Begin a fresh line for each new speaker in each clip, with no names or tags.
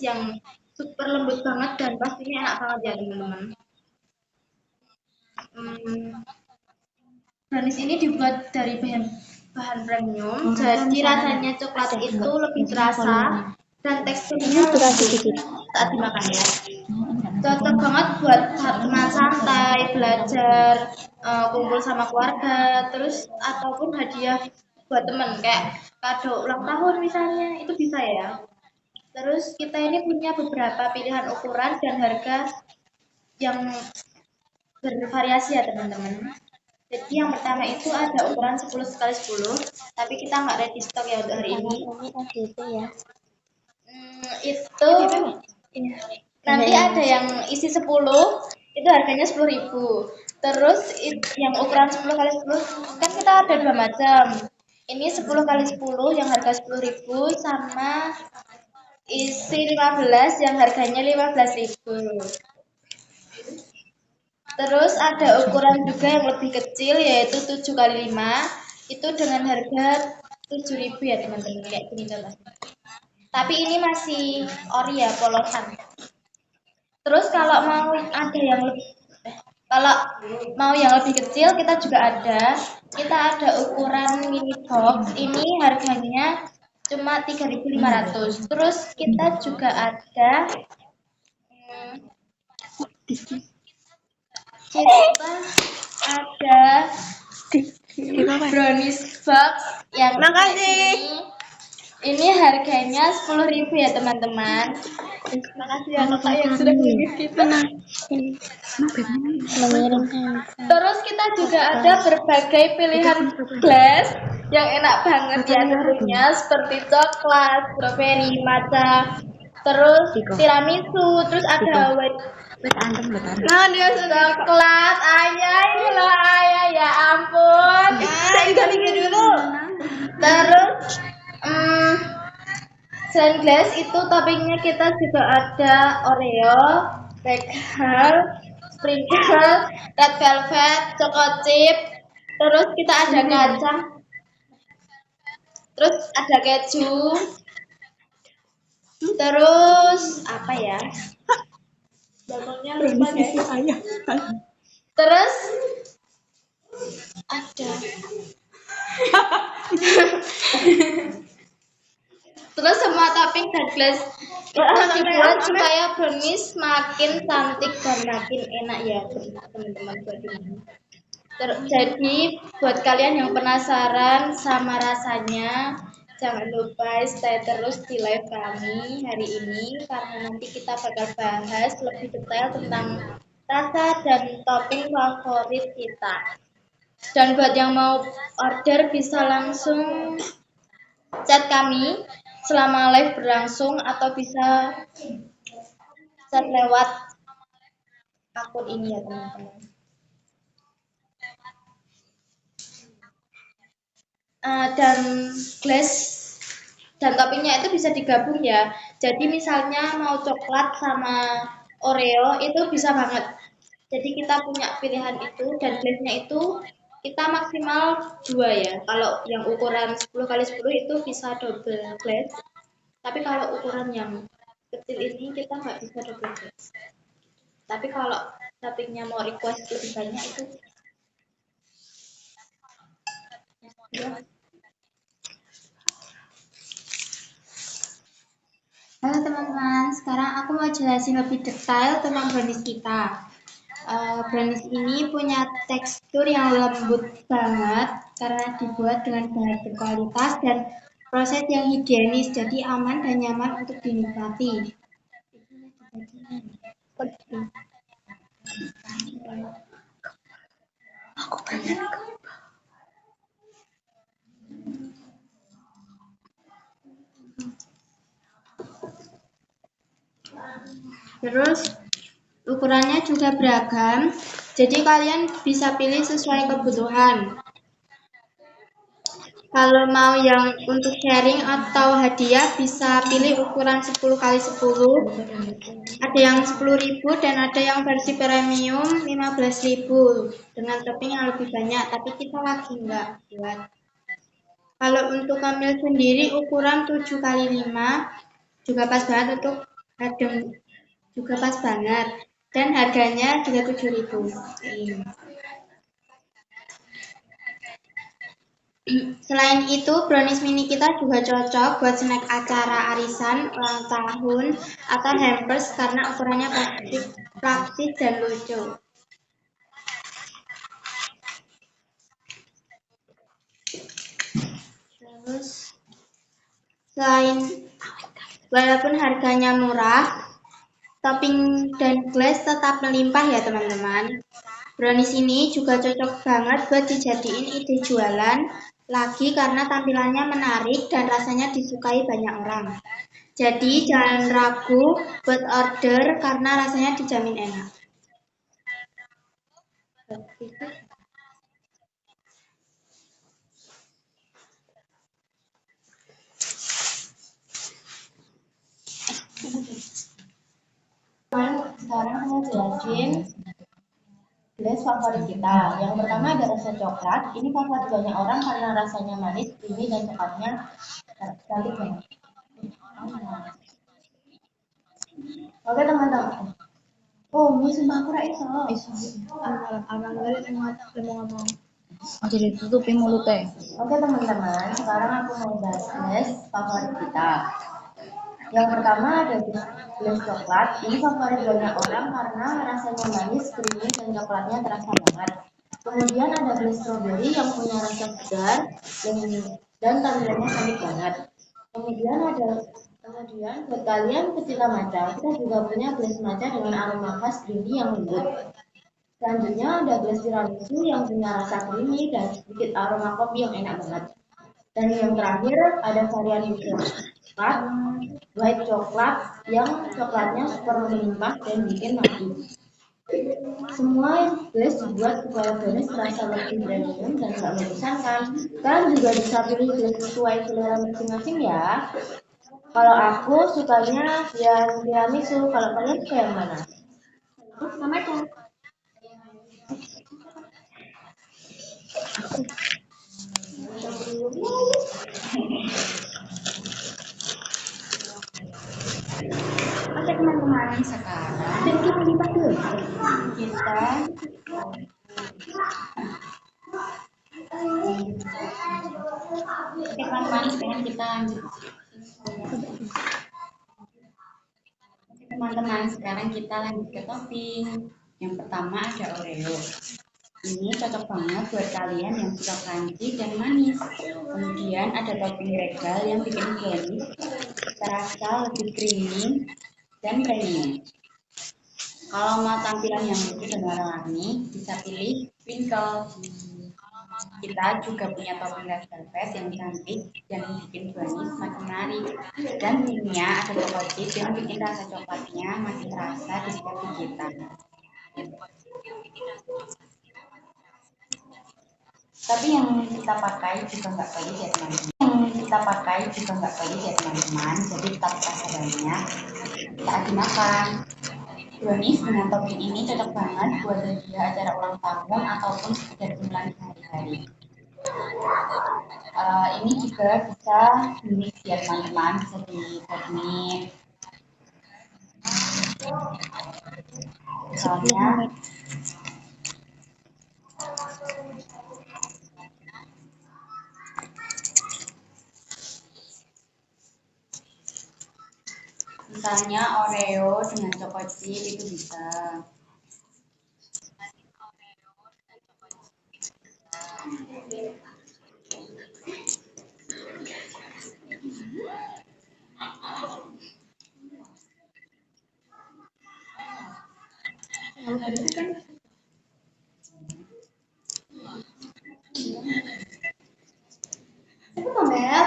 yang super lembut banget dan pastinya enak banget ya teman-teman. Brownies ini dibuat dari bahan premium, jadi rasanya coklat itu lebih terasa dan teksturnya lembut saat dimakan ya. Cocok banget buat teman santai, belajar, kumpul sama keluarga, terus ataupun hadiah buat temen kayak kado ulang tahun misalnya, itu bisa ya. Terus kita ini punya beberapa pilihan ukuran dan harga yang bervariasi ya teman-teman. Jadi yang pertama itu ada ukuran 10x10, tapi kita nggak ready stock ya untuk hari ini. Itu nanti ada yang isi 10, itu harganya 10.000. Terus yang ukuran 10x10 kan kita ada dua macam. Ini 10x10 yang harga 10.000 sama isi 15 yang harganya 15.000. Terus ada ukuran juga yang lebih kecil yaitu 7x5, itu dengan harga 7.000 ya teman-teman, kayak gini contohnya. Tapi ini masih ori ya, polosan. Terus kalau mau ada yang lebih kecil kita juga ada. Kita ada ukuran mini box. Ini harganya cuma 3.500. Terus kita juga ada brownies box yang ini harganya 10.000 ya teman-teman. Terima kasih ya kakak yang sudah mengingat kita. Terus kita juga ada berbagai pilihan glass yang enak banget ya tentunya, seperti coklat, strawberry, matcha, terus tiramisu, terus ada white coklat, ayah ya ampun. Dulu. Terus selain glass itu toppingnya kita juga ada Oreo, bagel, sprinkle, red velvet, choco chip, terus kita ada kacang, terus ada keju, terus apa ya? Terus ada terus semua topping dan glass itu dibuat supaya brownies makin cantik dan makin enak ya teman-teman buat ini. Jadi buat kalian yang penasaran sama rasanya, jangan lupa stay terus di live kami hari ini karena nanti kita bakal bahas lebih detail tentang rasa dan topping favorit kita. Dan buat yang mau order bisa langsung chat kami selama live berlangsung atau bisa chat lewat akun ini ya teman-teman. Dan glass dan toppingnya itu bisa digabung ya. Jadi misalnya mau coklat sama Oreo itu bisa banget. Jadi kita punya pilihan itu dan glassnya itu kita maksimal 2 ya. Kalau yang ukuran 10x10 itu bisa double glass. Tapi kalau ukuran yang kecil ini kita nggak bisa double glass. Tapi kalau toppingnya mau request lebih banyak itu ya. Halo teman-teman, sekarang aku mau jelasin lebih detail tentang brownies kita. Brownies ini punya tekstur yang lembut banget karena dibuat dengan bahan berkualitas dan proses yang higienis, jadi aman dan nyaman untuk dinikmati. Terus ukurannya juga beragam, jadi kalian bisa pilih sesuai kebutuhan. Kalau mau yang untuk sharing atau hadiah bisa pilih ukuran 10x10. Ada yang 10.000 dan ada yang versi premium 15.000 dengan topping yang lebih banyak, tapi kita lagi nggak buat. Kalau untuk Kamil sendiri ukuran 7x5 juga pas banget untuk adem juga pas banget dan harganya juga 7.000. Selain itu, brownies mini kita juga cocok buat snack acara arisan, ulang tahun, atau hampers karena ukurannya praktis dan lucu. Terus, walaupun harganya murah, topping dan glaze tetap melimpah ya teman-teman. Brownies ini juga cocok banget buat dijadiin ide jualan lagi karena tampilannya menarik dan rasanya disukai banyak orang. Jadi jangan ragu buat order karena rasanya dijamin enak.
Sekarang saya jelasin glaze favorit kita. Yang pertama ada rasa coklat. Ini favorit banyak orang karena rasanya manis, creamy dan coklatnya cantik banget. Oke teman-teman. Oh, ini sumpah aku ra iso.
Abang dari ngomong.
Oke, ditutupi mulutnya. Oke teman-teman, sekarang aku mau bahas glaze favorit kita. Yang pertama ada glaze coklat. Ini favorit banyak orang karena rasanya manis, creamy dan coklatnya terasa banget. Kemudian ada glaze strawberry yang punya rasa segar dan tampilannya cantik banget. Kemudian buat kalian pecinta matcha, kita juga punya glaze matcha dengan aroma khas creamy yang lembut. Selanjutnya ada glaze tiramisu yang punya rasa creamy dan sedikit aroma kopi yang enak banget. Dan yang terakhir ada varian coklat, white coklat yang coklatnya super melimpah dan bikin madu. Semua glaze dibuat supaya brownies terasa lebih premium dan gak membosankan. Kalian juga bisa pilih glaze sesuai selera masing-masing ya. Kalau aku sukanya yang tiramisu, kalau kalian suka yang mana? Aku suka matcha. Oke teman-teman, sekarang kita Oke teman-teman, sekarang kita lanjut. Oke teman-teman, sekarang kita lanjut ke topping. Yang pertama ada Oreo. Ini cocok banget buat kalian yang suka crunchy dan manis. Kemudian ada topping regal yang bikin brownies terasa lebih creamy dan premium. Kalau mau tampilan yang lucu dan warna-warni, bisa pilih sprinkle. Kita juga punya topping red velvet yang cantik dan bikin brownies makin menarik. Dan timnya ada coklat chip yang bikin rasa coklatnya makin terasa di setiap gigitan. Tapi yang kita pakai juga nggak pedes ya teman-teman. Jadi tetap rasa banyak saat dimakan. Brownies dengan topping ini cocok banget buat hadiah acara ulang tahun ataupun sekedar cemilan sehari-hari. Ini juga bisa mix ya teman-teman, bisa dibuat mix. Misalnya Oreo dengan coklat chip itu bisa. Itu Mabel.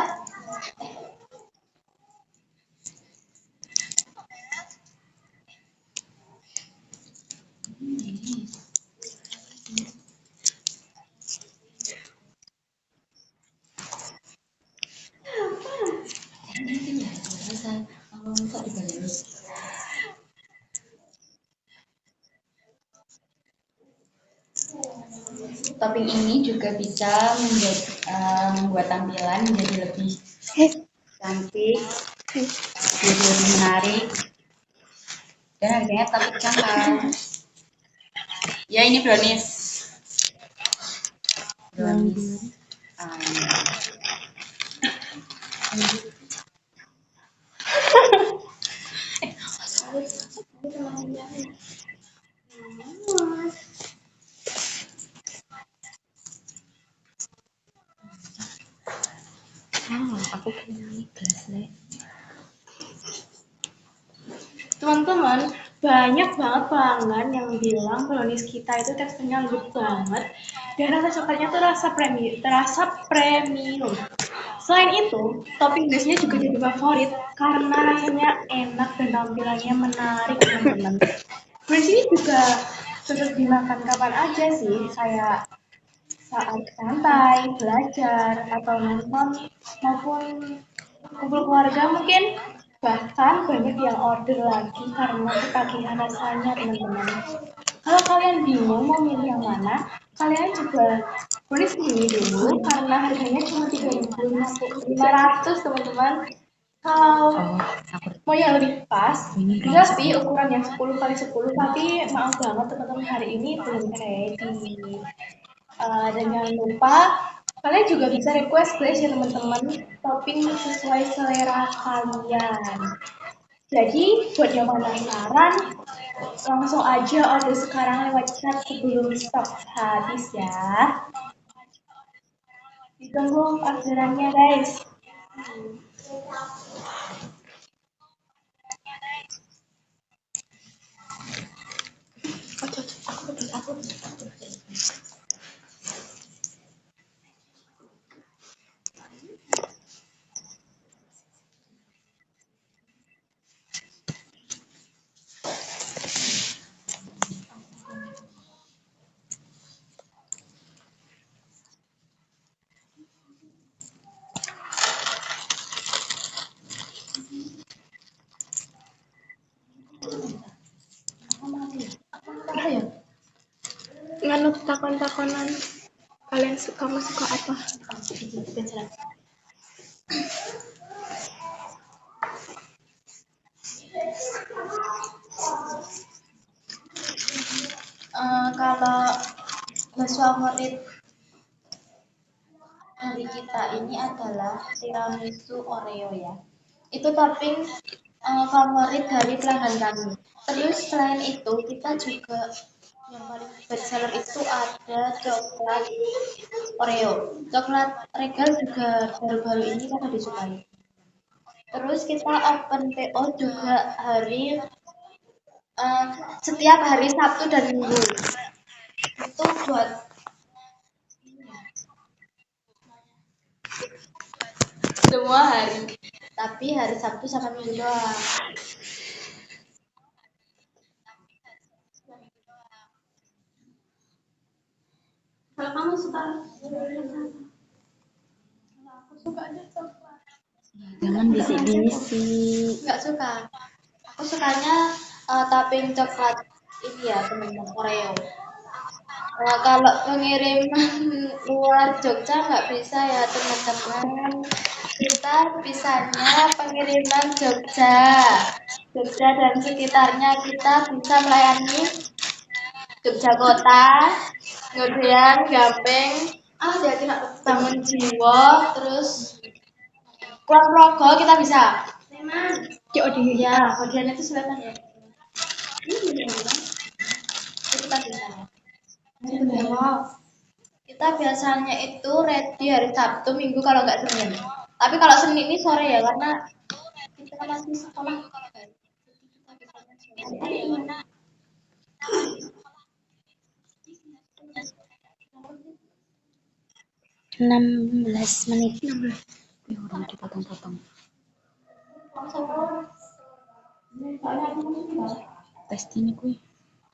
Topping ini juga bisa membuat tampilan menjadi lebih cantik, jadi lebih menarik
Dan harganya tetap terjangkau. Ya ini brownies. Brownies. Aku punya gelas nih.
Teman-teman, banyak banget pelanggan yang bilang brownies kita itu teksturnya lembut banget dan rasa coklatnya tuh terasa premium. Selain itu, topping biasanya juga jadi favorit karena rasanya enak dan tampilannya menarik, teman-teman. Brownies ini juga cocok dimakan kapan aja sih, kayak saat santai, belajar, atau nonton, maupun kumpul keluarga mungkin. Bahkan banyak yang order lagi karena ketagihan rasanya, teman-teman. Kalau kalian bingung mau milih yang mana, kalian juga boleh sini dulu karena harganya cuma 3.500, teman-teman. Kalau mau yang lebih pas, bisa sih ukuran yang 10x10, tapi maaf banget teman-teman hari ini belum ready. Dan jangan lupa kalian juga bisa request guys ya teman-teman, topping sesuai selera kalian. Jadi buat yang penasaran, langsung aja order sekarang lewat chat sebelum stok habis ya. Ditunggu orderannya guys. Nganut takon-takonan, kalian kamu suka apa?
Kalau bakso favorit dari kita ini adalah tiramisu Oreo ya. Itu topping favorit dari pelanggan kami. Terus selain itu kita juga yang paling bestseller itu ada coklat Oreo. Coklat Regal juga baru-baru ini sangat disukai. Terus kita open PO juga setiap hari Sabtu dan Minggu. Itu buat semua hari. Tapi hari Sabtu sama Minggu doang. Kalau kamu suka aku suka aja coklat.
Jangan bisik-bisik.
Nggak suka. Aku sukanya topping coklat ini ya teman-teman Oreo. Nah, kalau pengiriman luar Jogja nggak bisa ya teman-teman. Kita bisanya pengiriman Jogja dan sekitarnya kita bisa melayani Jogja Kota, kemudian Gampeng, Bangun Jiwo, terus Kulon Progo kita bisa. Ya, bagian itu selatan ya. Kita bisa. Kita biasanya itu ready hari Sabtu, Minggu kalau nggak Senin. Tapi kalau Senin ini sore ya karena kita masih sekolah.
16 menit. Udah dipotong-potong. Tes ini kuy.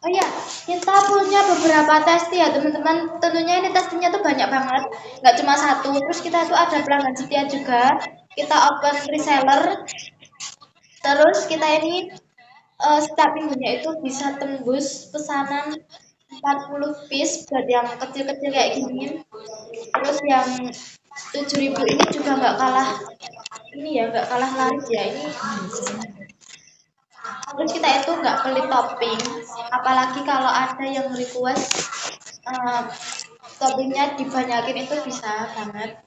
Oh iya, kita punya beberapa testi ya teman-teman. Tentunya ini testinya tuh banyak banget, nggak cuma satu. Terus kita tuh ada pelanggan setia juga. Kita open reseller. Terus kita ini setiap minggunya itu bisa tembus pesanan 40 piece buat yang kecil-kecil kayak gini. Terus yang 7.000 ini juga nggak kalah. Ini ya nggak kalah laris ya ini.
Terus kita itu nggak pelit topping, apalagi kalau ada yang request toppingnya dibanyakin itu bisa banget.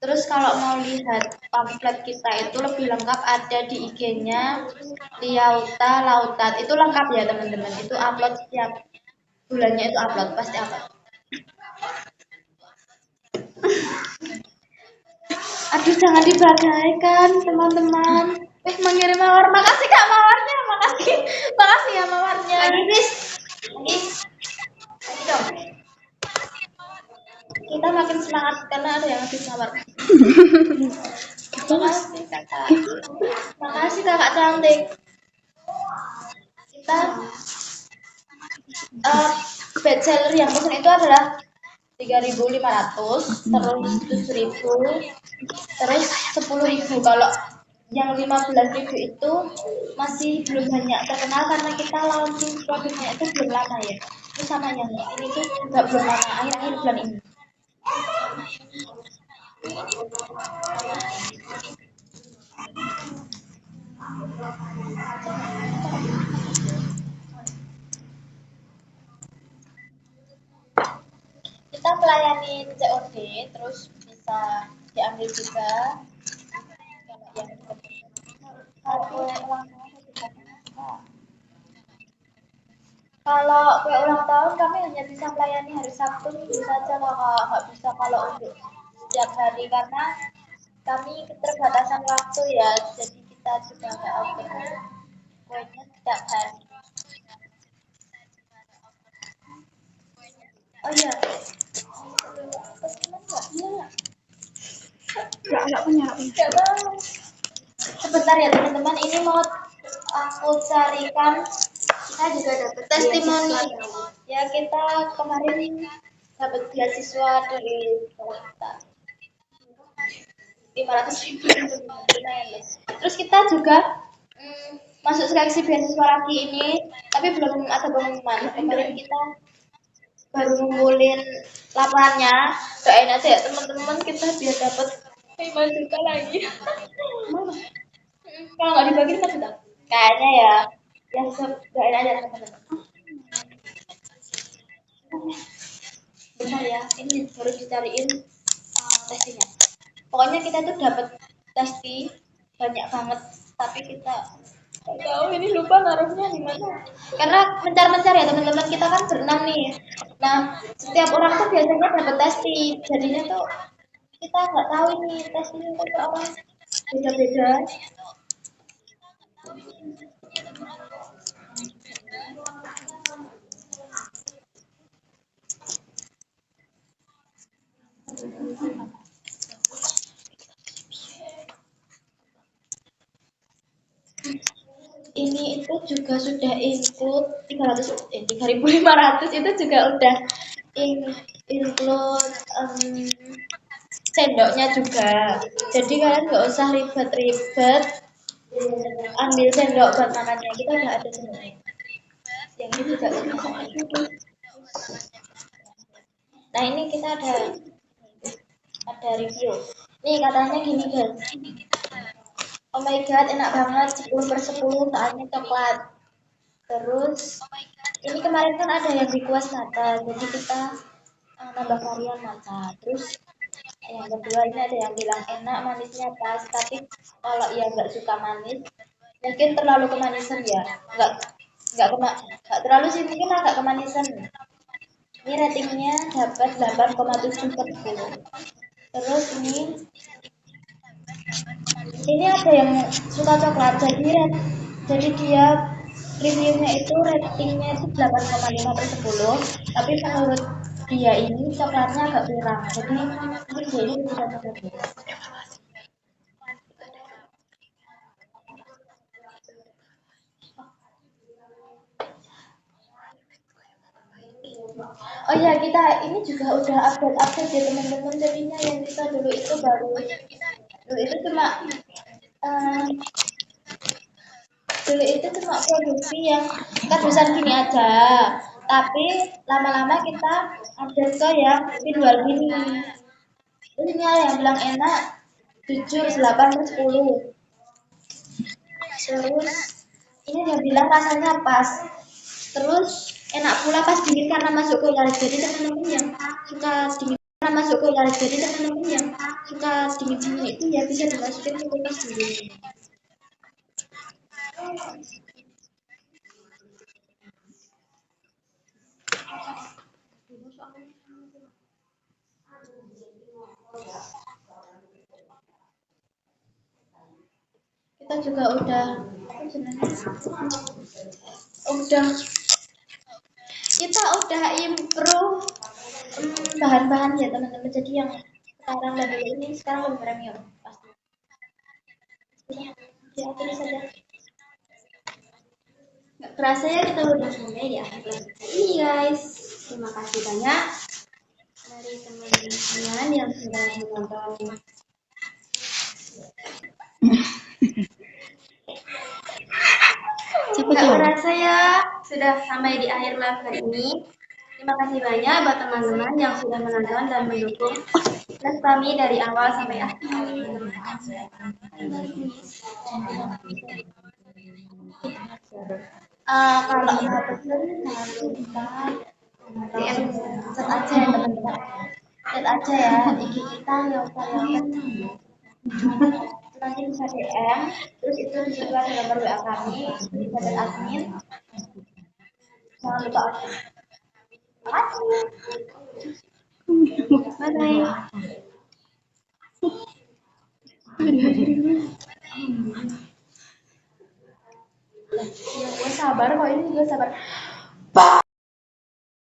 Terus kalau mau lihat pamflet kita itu lebih lengkap ada di IG-nya Liauta Lautat. Itu lengkap ya teman-teman. Itu upload setiap bulannya itu upload pasti upload. Aduh jangan dibagaikan teman-teman. Mengirim mawar. Makasih Kak mawarnya. Makasih. Makasih ya mawarnya. Lagi bis. Lagi. Lagi dong. Kita makin semangat karena ada yang ngasih mawar. Makasih kakak. Makasih kakak cantik. Kita bestseller yang pesen itu adalah 3.500, terus 7.000, terus 10.000. Kalau yang 15.000 itu masih belum banyak terkenal karena kita launching produknya itu belum lama ya. Itu sama yang ini tuh juga belum lama, akhir-akhir bulan ini. Kita melayani COD, terus bisa diambil juga kalau yang kalau kue ulang tahun kami hanya bisa melayani hari Sabtu Minggu saja kakak, nggak bisa kalau untuk setiap hari karena kami keterbatasan waktu ya, jadi kita juga nggak open kuenya setiap hari. Oh iya,
Enggak punya.
nggak tahu. Sebentar ya teman-teman, ini mau aku carikan. Kita juga dapat testimoni. Ya kita kemarin dapat beasiswa dari sekolah kita. 500.000 lumayan loh. Terus kita juga masuk seleksi beasiswa lagi ini, tapi belum ada pengumuman. Kemarin kita baru ngumpulin laporannya. Doain aja ya teman-teman kita biar dapat 5 juta lagi. Kalau nggak dibagi 5 juta, kayaknya ya. Ya doain aja teman-teman. Bentar ya, ini harus dicariin testinya. Pokoknya kita tuh dapat testi banyak banget, tapi kita nggak tahu ini lupa naruhnya di mana. Karena mencar-mencar ya teman-teman, kita kan berenam nih. Nah, setiap orang tuh biasanya dapat testi, jadinya tuh kita nggak tahu ini testinya tuh ke orang beda-beda. Ini itu juga sudah include 3.500 itu juga udah include sendoknya juga. Jadi kalian nggak usah ribet-ribet ambil sendok buat makannya, kita nggak ada sendoknya. Yang ini juga udah. Nah ini kita ada review. Nih katanya gini guys. Oh my god, enak banget 10/10 soalnya coklat. Terus ini kemarin kan ada yang request nata, jadi kita nambah varian nata. Terus yang kedua ini ada yang bilang enak, manisnya pas, tapi kalau yang nggak suka manis, mungkin terlalu kemanisan ya. Nggak terlalu sih, mungkin agak kemanisan. Ini ratingnya dapat 8,7/10. Terus ini ada yang suka coklat, jadi dia reviewnya itu ratingnya itu 8,5/10, tapi menurut dia ini coklatnya agak kurang, jadi mungkin dia ini bisa coklat. Oh ya, kita ini juga udah update ya teman-teman, jadinya yang kita dulu itu dulu itu cuma produksi yang kehabisan gini aja, tapi lama-lama kita update ke yang visual gini. Ini yang bilang enak, jujur 8/10. Terus Ini dia bilang rasanya pas. Terus enak pula pas dingin karena masuk kulkas. Jadi teman-teman yang suka dingin karena masuk kulkas. Jadi teman-teman yang suka dingin-dingin itu ya bisa dimasukin ke kulkas dulu. Kita juga udah kita udah improve bahan-bahan ya teman-teman. Jadi yang sekarang dan dulu ini sekarang lebih premium pasti. Diakhiri saja. Nggak kerasa ya kita udah sampai di akhir kelas ini guys. Terima kasih banyak dari teman-teman yang sudah menonton. Nggak kerasa ya sudah sampai di akhir kelas kali ini. Terima kasih banyak buat teman-teman yang sudah menonton dan mendukung kelas kami dari awal sampai akhir. Kalau mau pesen jangan lupa DM chat aja ya teman-teman. Chat aja ya IG kita Yofa. Nanti bisa DM, terus itu di situ ada nomor WA kami, bisa chat admin. Jangan lupa. Terima kasih. Bye bye.